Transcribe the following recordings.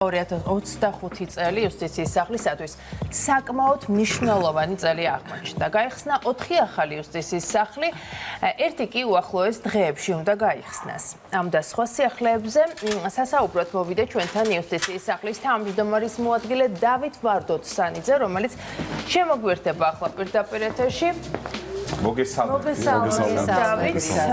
2025 წელი იუსტიციის სახლისათვის საკმაოდ მნიშვნელოვანი წელი აღმოჩნდა. გაიხსნა 4 ახალი იუსტიციის სახლი, ერთი კი უახლოეს დღეებში უნდა გაიხსნას. ამ და სხვა სიახლეებზე სასაუბროდ მოვიდა ჩვენთან იუსტიციის სახლის თავმჯდომარის მოადგილე დავით ვარდოცანიძე, რომელიც შემოგვიერთება ახლა პირდაპირ ეთერში. მოგესალმებით.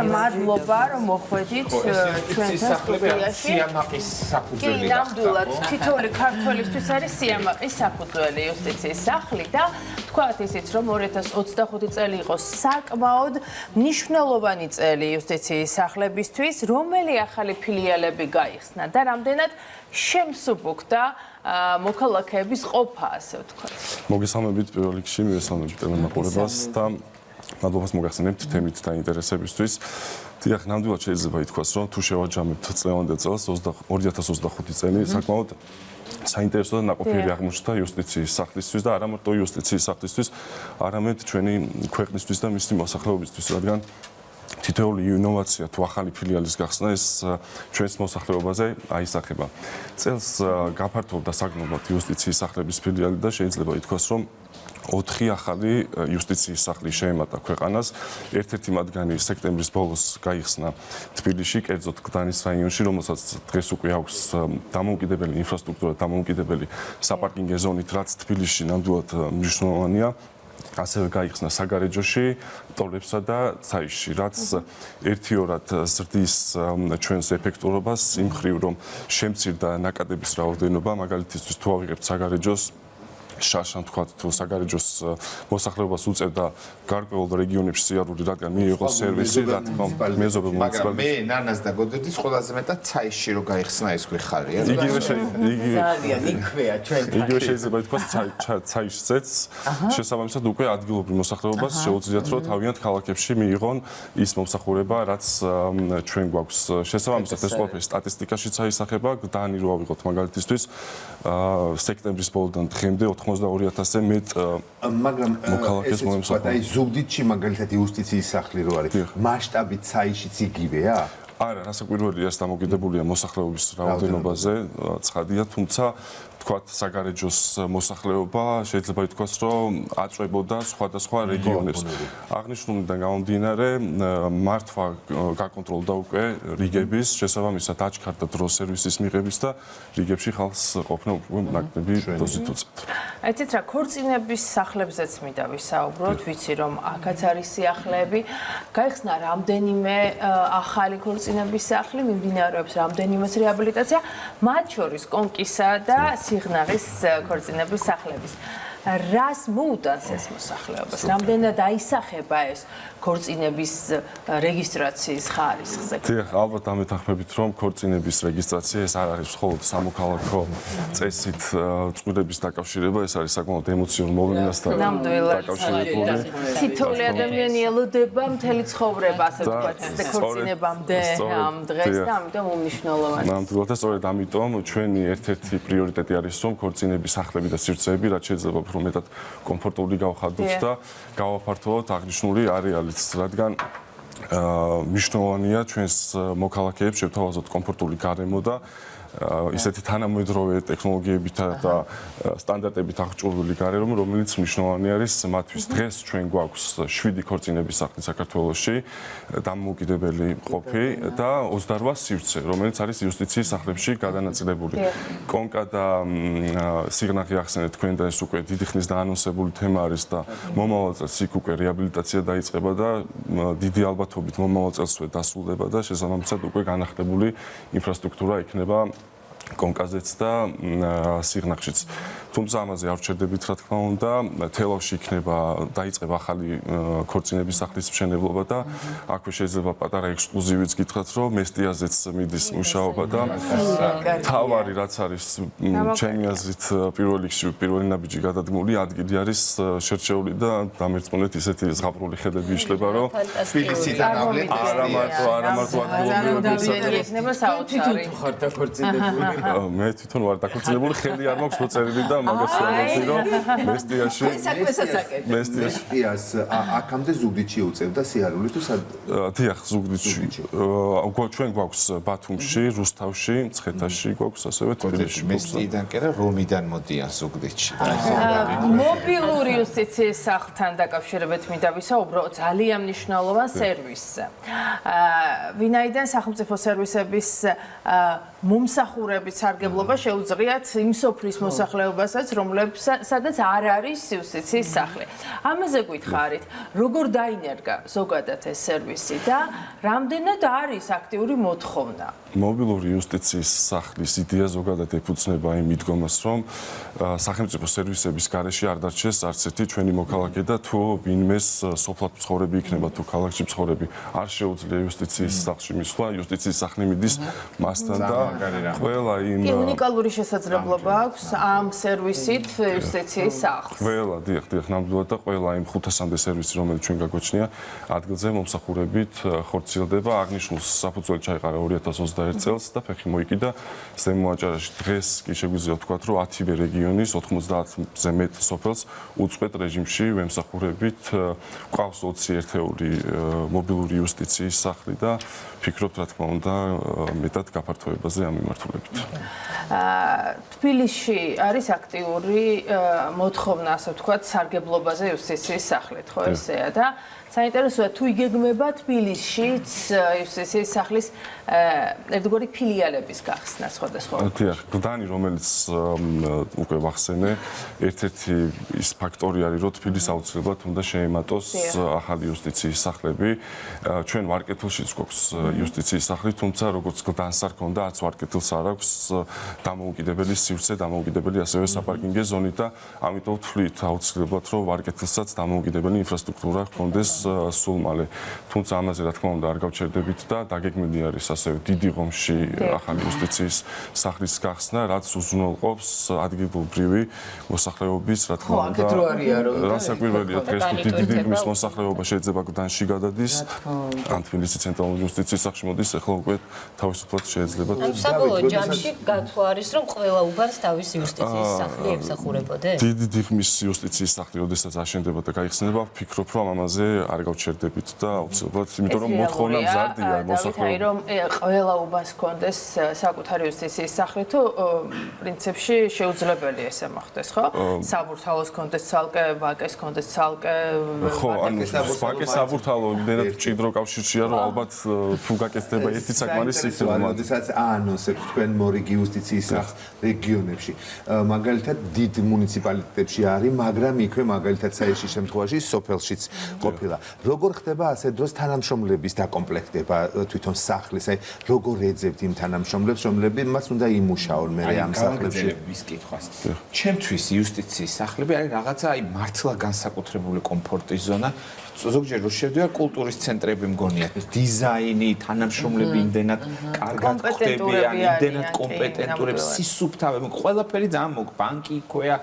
მადლობა რომ მოხვედით ჩვენთან სტუდიაში. სიამაყის საფუძველი. კი, ნამდვილად თითოეული ქართველისთვის არის სიამაყის საფუძველი იუსტიციის სახლი და თქვათ ისიც რომ 2025 წელი იყო საკმაოდ მნიშვნელოვანი წელი იუსტიციის სახლებისთვის, რომელი ახალი ფილიალები გაიხსნა და რამდენად შემსუბუქდა მოქალაქეების ყოფა, ასე ვთქვათ. მოგესალმებით პირველ რიგში, მივესალმებით ტელემაყურებელს და მადლობას მოგახსენებთ თემით და ინტერესებისთვის. დიახ, ნამდვილად შეიძლება ითქვას, რომ თუ შევაჯამებთ წლევანდელ წელს 2025 წელი, საკმაოდ საინტერესო და ნაყოფიერი აღმოჩნდა იუსტიციის სახლისთვის და არა მარტო იუსტიციის სახლისთვის, არამედ ჩვენი ქვეყნისთვის და მისი მოსახლეობისთვის, რადგან თითოეული ინოვაცია თუ ახალი ფილიალის გახსნა ეს ჩვენს მოსახლეობაზე აისახება. წელს გაფართოვდა საგნობლად იუსტიციის სახლების ფილიალი და შეიძლება ითქვას, რომ 4 ახალი იუსტიციის სახლი შეემატა ქვეყანას. ერთ-ერთი მათგანი სექტემბრის ბოლოს გაიხსნა თბილისში, კერძოდ გდანის რაიონში, რომელსაც დღეს უკვე აქვს დამოუკიდებელი ინფრასტრუქტურა, დამოუკიდებელი საპარკინგო ზონით, რაც თბილისში ნამდვილად მნიშვნელოვანია. ასევე გაიხსნა საგარეჯოში, ტოლებსა და ცაიშში, რაც ერთიორად ზრდის ჩვენს ეფექტურობას იმ მხრივ, რომ შემცირდა ნაკადების რაოდენობა, მაგალითისთვის თუ ავიღებთ საგარეჯოს შარშან თქვათ თუ საგარეჯოს მოსახლეობას უწევდა გარკვეულ რეგიონებში სიარული, რადგან მიიღო სერვისი, რა თქმა უნდა, მეზობელ მაგრამ მე ნანას და გოდედის ყველაზე მეტად ცაიშში რო გაიხსნა ეს გვიხარია. იგივე შეიძლება ითქვას ცაიშზეც შესაბამისად უკვე ადგილობრივ მოსახლეობას შეუძლიათ რომ თავიანთ ქალაქებში მიიღონ ის მომსახურება, რაც ჩვენ გვაქვს. შესაბამისად ეს ყველაფერი სტატისტიკაშიც აისახება, გდანი რო ავიღოთ მაგალითისთვის სექტემბრის ბოლოდან დღემდე 82,000-ზე მეტ მოქალაქეს მოემსახურა. აი ზუგდიდში მაგალითად იუსტიციის სახლი რო არის, მასშტაბით ცაიშიც იგივეა? არა, რასაკვირველია, ეს დამოკიდებულია მოსახლეობის რაოდენობაზე, ცხადია, თუმცა თქვათ საგარეჯოს მოსახლეობა შეიძლება ითქვას, რომ აწვებოდა სხვადასხვა რეგიონებს. აღნიშნულიდან გამომდინარე, მართვა გაკონტროლდა უკვე რიგების, შესაბამისად აჩქარდა დრო სერვისის მიღების და რიგებში ხალხს ყოფნა უკვე ნაკლები დოზით უწევთ. აიცით რა, ქორწინების სახლებზეც მინდა ვისაუბროთ, ვიცი რომ აქაც არის სიახლეები. გაიხსნა რამდენიმე ახალი ქორწინების სახლი, მიმდინარეობს რამდენიმე რეაბილიტაცია, მათ შორის კონკისა და სიღნაღის ქორწინების სახლების. რას მოუტანს ეს მოსახლეობას? რამდენად აისახება ეს ქორწინების რეგისტრაციის ხარისხზე? დიახ, ალბათ ამეთანხმებით, რომ ქორწინების რეგისტრაცია ეს არ არის მხოლოდ სამოქალაქო წესით წყვილების დაკავშირება, ეს არის საკმაოდ ემოციური მოვლენასთან დაკავშირებული. თითოეული ადამიანი ელოდება მთელი ცხოვრება, ასე ვთქვათ, ქორწინებამდე ამ დღეს და ამიტომ უმნიშვნელოვანია. ნამდვილად, სწორედ ამიტომ ჩვენი ერთ-ერთი პრიორიტეტი არის, რომ ქორწინების სახლები და სივრცეები რაც შეიძლება უფრო მეტად კომფორტული გავხადოთ და გავაფართოვოთ აღნიშნული არეალიც, რადგან მნიშვნელოვანია ჩვენს მოქალაქეებს შევთავაზოთ კომფორტული გარემო და ისეთი თანამედროვე ტექნოლოგიებითა და სტანდარტებით აღჭურვილი გარემო, რომელიც მნიშვნელოვანი არის მათთვის. დღეს ჩვენ გვაქვს 7 ქორწინების სახლი საქართველოში, დამოუკიდებელი ყოფი და 28 სივრცე, რომელიც არის იუსტიციის სახლებში გადანაწილებული. კონკა და სიღნაღი ახსენეთ თქვენ და ეს უკვე დიდი ხნის დაანონსებული თემა არის და მომავალ წელს იქ უკვე რეაბილიტაცია დაიწყება და დიდი ალბათობით მომავალ წელსვე დასრულდება და შესაბამისად უკვე განახლებული ინფრასტრუქტურა იქნება კონკაზეც და სიღნაღშიც. თუმცა ამაზე არ ვჩერდებით, რა თქმა უნდა, თელავში იქნება დაიწყება ახალი ქორწინების სახლის მშენებლობა და აქვე შეიძლება პატარა ექსკლუზივიც გითხრათ, რომ მესტიაზეც მიდის მუშაობა და თავარი რაც არის ჩემი აზრით პირველ რიგში პირველი ნაბიჯი გადადგმული ადგილი არის შერჩეული და დამერწმუნეთ ისეთი ზღაპრული ხედები იშლება, რომ თბილისიდან არა მარტო ადგილობრივები იქნება საოცარი. ხართა ქორწინებული. მე თვითონ ვარ დაქორწინებული, ხელი არ მაქვს მოწერილი და მაგას ვამბობდი, რომ მესტიაში მესტიას აქამდე ზუგდიდში უწევდა სიარული თუ სად? დიახ, ზუგდიდში. ჩვენ გვაქვს ბათუმში, რუსთავში, მცხეთაში გვაქვს, ასევე თბილისში. მესტიიდან კი არა, რომიდან მოდიან ზუგდიდში. მობილური იუსტიციის სახლთან დაკავშირებით მინდა ვისაუბრო ძალიან მნიშვნელოვან სერვისზე. ვინაიდან სახელმწიფო სერვისების მომსახურების სარგებლობა შეუძლიათ იმ სოფლის მოსახლეობასაც, სადაც არ არის იუსტიციის სახლი. ამაზე გითხარით, როგორ დაინერგა ზოგადად ეს სერვისი და რამდენად არის აქტიური მოთხოვნა? მობილური იუსტიციის სახლის იდეა ზოგადად ეფუძნება იმ მიდგომას, რომ სახელმწიფო სერვისების გარეშე არ დარჩეს არც ერთი ჩვენი მოქალაქე და თუ ვინმეს სოფლად მცხოვრები იქნება თუ ქალაქში მცხოვრები არ შეუძლია იუსტიციის სახლში მისვლა, იუსტიციის სახლი მიდის მასთან და ყველა იმ უნიკალური შესაძლებლობა აქვს ამ სერვისით იუსტიციის სახლს. ყველა, დიახ, ნამდვილად და ყველა იმ 500-მდე სერვისი, რომელიც ჩვენ გაგვაჩნია, ადგილზე მომსახურებით ხორციელდება. აღნიშნულ საფუძველი ჩაიყარა 2021 წელს და ფეხი მოიკიდა ზემო აჭარაში. დღეს კი შეგვიძლია ვთქვათ, რომ 10-ვე რეგიონის 90-ზე მეტ სოფელს უწყვეტ რეჟიმში ვემსახურებით. გვყავს 20 ერთეული მობილური იუსტიციის სახლი და ფიქრობთ, რა თქმა უნდა, მეტად გაფართოებაზე ამ მიმართულებით. თბილისში არის აქტიური მოთხოვნა, ასე ვთქვათ, სარგებლობაზე იუსტიციის სახლით, ხო ესეა და საინტერესოა თუ იგეგმება თბილისშიც იუსტიციის სახლის ერთგვარი ფილიალების გახსნა სხვადასხვა. დიახ, გლდანი, რომელიც უკვე ვახსენე, ერთ-ერთი ის ფაქტორი არის, რომ თბილისს აუცილებლად უნდა შეემატოს ახალი იუსტიციის სახლები. ჩვენ ვარკეთილშიც გვაქვს იუსტიციის სახლი, თუმცა როგორც გლდანს არ ქონდა, არც ვარკეთილს არ აქვს დამოუკიდებელი სივრცე, დამოუკიდებელი ასევე საპარკინგე ზონი და ამიტომ ვთვლით აუცილებლად, რომ ვარკეთილსაც დამოუკიდებელი ინფრასტრუქტურა ჰქონდეს სულ მალე. თუმცა ამაზე რა თქმა უნდა არ გავჩერდებით და დაგეგმილი არის ასევე დიდი ღომში ახალი იუსტიციის სახლის გახსნა, რაც უზრუნველყოფს ადგილობრივი მოსახლეობის, რა თქმა უნდა. რასაკვირველია, დღეს თუ დიდი ღმის მოსახლეობა შეიძლება გლდანში გადადის, ან თბილისის ცენტრალურ იუსტიციის სახლში მოდის, ახლა უკვე თავისუფლად შეიძლება. საბოლოო ჯამში გათვალის, რომ ყველა უბანს თავისი იუსტიციის სახლი ემსახურებოდეს? დიდი ღმის იუსტიციის სახლი, როდესაც აშენდება და გაიხსნება, ვფიქრობ, რომ ამაზე არ გავჩერდებით და აუცილებლად, იმიტომ რომ მოთხოვნა მზარდია მოსახლეობის. რომ ყველა უბანს კონდეს საკუთარი იუსტიციის სახლი თუ პრინციპში შეუძლებელია ესე მოხდეს, ხო? საბურთალოს კონდეს ცალკე, ვაკეს კონდეს ცალკე. ხო, ანუ ვაკეს საბურთალო იმდენად მჭიდრო კავშირშია, რომ ალბათ თუ გაკეთდება ერთი საკმარისი იქნება. როდესაც აანონსებთ თქვენ მორიგი იუსტიციის სახლს რეგიონებში, მაგალითად დიდ მუნიციპალიტეტებში არის, მაგრამ იქვე მაგალითად საერთაშორისო შემთხვევაში სოფელშიც ყოფილა. როგორ ხდება ასე დროს თანამშრომლების დაკომპლექტება თვითონ სახლის, აი როგორ ეძებთ იმ თანამშრომლებს, რომლებიც უნდა იმუშაონ მე ამ სახლებში? ის კითხვას. ჩემთვის იუსტიციის სახლები არის რაღაცა აი მართლა განსაკუთრებული კომფორტის ზონა. ზოგჯერ რო შევდივარ კულტურის ცენტრები მგონია, დიზაინი, თანამშრომლები იმდენად კარგად ხდებიან, იმდენად კომპეტენტურები, სისუფთავები, ყველაფერი ძალიან მოგ, ბანკი იქვეა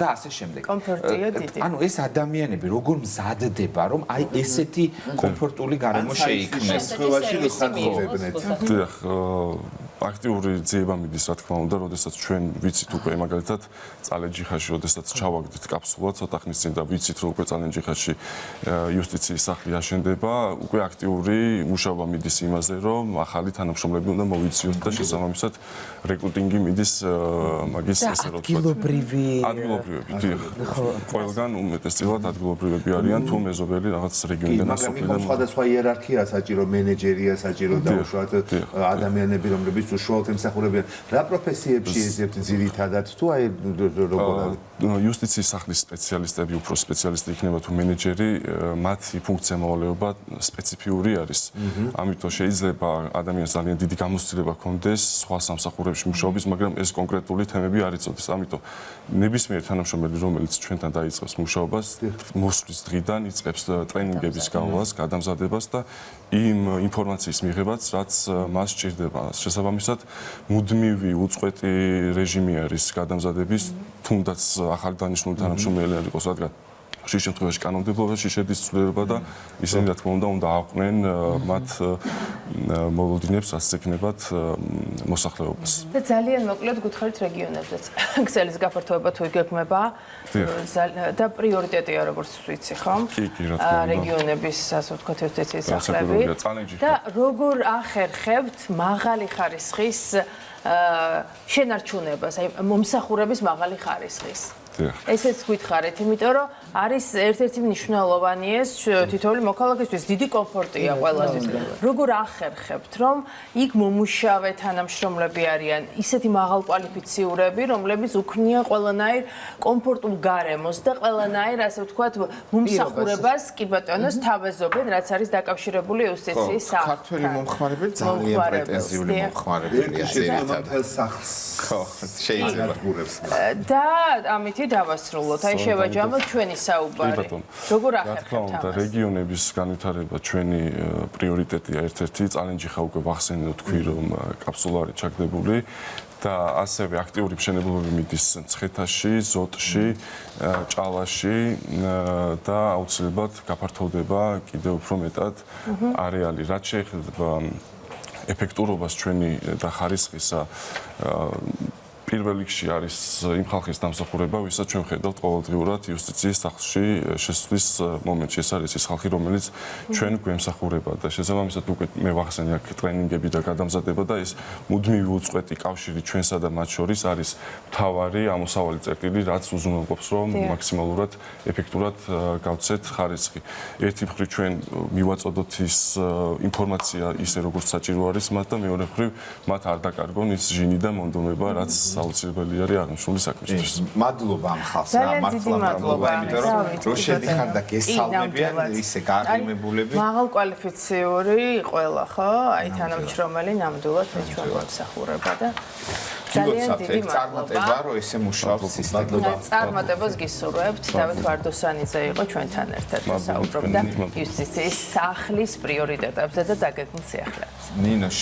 და ასე შემდეგ. კომფორტია დიდი. ანუ ეს ადამიანები როგორ მზადდება, რომ აი ესეთი კომფორტული გარემო შეიქმნეს. დიახ, აქტიური ძიება მიდის, რა თქმა უნდა, როდესაც ჩვენ ვიცით უკვე მაგალითად წალენჯიხაში, როდესაც ჩავაგდით კაფსულა ცოტა ხნის წინ და ვიცით, რომ უკვე წალენჯიხაში იუსტიციის სახლი აშენდება, უკვე აქტიური მუშაობა მიდის იმაზე, რომ ახალი თანამშრომლები უნდა მოვიციოთ და შესაბამისად რეკრუტინგი მიდის მაგის ესე რომ ადგილობრივები, დიახ. ყველგან უმეტესწილად ადგილობრივები არიან, თუ მეზობელი რაღაც რეგიონიდან მაგრამ იქ სხვადასხვა იერარქია საჭირო, მენეჯერია საჭირო და უშუალოდ ადამიანები, რომლებიც უშუალოდ ემსახურებიან. რა პროფესიებში ეძებთ ძირითადად თუ აი როგორ არის? იუსტიციის სახლის სპეციალისტები, უფრო სპეციალისტი იქნება თუ მენეჯერი, მათი ფუნქცია-მოვალეობა სპეციფიური არის. ამიტომ შეიძლება ადამიანს ძალიან დიდი გამოცდილება ჰქონდეს სხვა სამსახურებში მუშაობის, მაგრამ ეს კონკრეტული თემები არ იცოდეს. ამიტომ ნებისმიერ თანამშრომელი, რომელიც ჩვენთან დაიწყებს მუშაობას, მოსვლის დღიდან იწყებს ტრენინგების გავლას, გადამზადებას და იმ ინფორმაციის მიღებაც, რაც მას სჭირდება. შესაბამისად, მუდმივი უწყვეტი რეჟიმი არის გადამზადების, თუნდაც ახალი დანიშნული თანამშრომელი არ იყოს, რადგან ხშირ შემთხვევაში კანონმდებლობაში შედის ცვლილება და ისინი რა თქმა უნდა აყვნენ მათ მოლოდინებს რაც ექნებათ მოსახლეობას. და ძალიან მოკლედ გითხარით რეგიონებზეც. ქსელის გაფართოება თუ იგეგმება და პრიორიტეტია როგორც ვიცი, ხო? კი, რა თქმა უნდა. რეგიონების ასე ვთქვათ იუსტიციის სახლები და როგორ ახერხებთ მაღალი ხარისხის შენარჩუნებას, აი მომსახურების მაღალი ხარისხის. ესეც გითხარით, იმიტომ რომ არის ერთ-ერთი მნიშვნელოვანი ეს თითოეული მოქალაქისთვის დიდი კომფორტია ყველასთვის. როგორ ახერხებთ, რომ იქ მომუშავე თანამშრომლები არიან ისეთი მაღალკვალიფიციურები, რომლებიც უქმნიან ყველანაირ კომფორტულ გარემოს და ყველანაირ ასე ვთქვათ მომსახურებას კი ბატონო სთავაზობენ, რაც არის დაკავშირებული იუსტიციის სახლთან. ქართველი მომხმარებელი ძალიან პრეტენზიული მომხმარებელია ძირითადად სახლს ხო შეიძლება და ამითი დავასრულოთ. აი შევაჯამოთ ჩვენი საუბარი. როგორ ახერხებთ ამას? რეგიონების განვითარება ჩვენი პრიორიტეტია ერთ-ერთი. წალენჯი ხა უკვე ვახსენე თქვი რომ კაფსულარი ჩაგდებული და ასევე აქტიური მშენებლობები მიდის მცხეთაში, ზოტში, ჭალაში და აუცილებლად გაფართოვდება კიდევ უფრო მეტად არეალი. რაც შეეხება ეფექტურობას ჩვენი და ხარისხისა პირველ რიგში არის იმ ხალხის დამსახურება, ვისაც ჩვენ ხედავთ ყოველდღიურად იუსტიციის სახლში შესვლის მომენტში. ეს არის ის ხალხი, რომელიც ჩვენ გვემსახურება და შესაბამისად უკვე მე ვახსენე აქ ტრენინგები და გადამზადება და ეს მუდმივი უწყვეტი კავშირი ჩვენსა და მათ შორის არის მთავარი ამოსავალი წერტილი, რაც უზრუნველყოფს, რომ მაქსიმალურად ეფექტურად გავცეთ ხარისხი. ერთი მხრივ ჩვენ მივაწოდოთ ის ინფორმაცია ისე როგორც საჭირო არის მათ და მეორე მხრივ მათ არ დაკარგონ ის ჟინი და მონდომება, რაც აუცილებელი არის აღნიშნული საქმისთვის. მადლობა ამ ხალხს რა, მართლა მადლობა, იმიტომ რომ შედიხარ და გესალმებიან ისე გაყრიმებულები. მაღალკვალიფიციური ყველა, ხო? აი თანამშრომელი ნამდვილად ჩვენ მომსახურება და ძალიან დიდი წარმატება რომ ესე მუშაობს სისტემა. წარმატებას გისურვებთ. დავით ვარდოსანიძე იყო ჩვენთან ერთად და საუბრობდა იუსტიციის სახლის პრიორიტეტებზე და დაგეგმილ სიახლეებზე. ნინო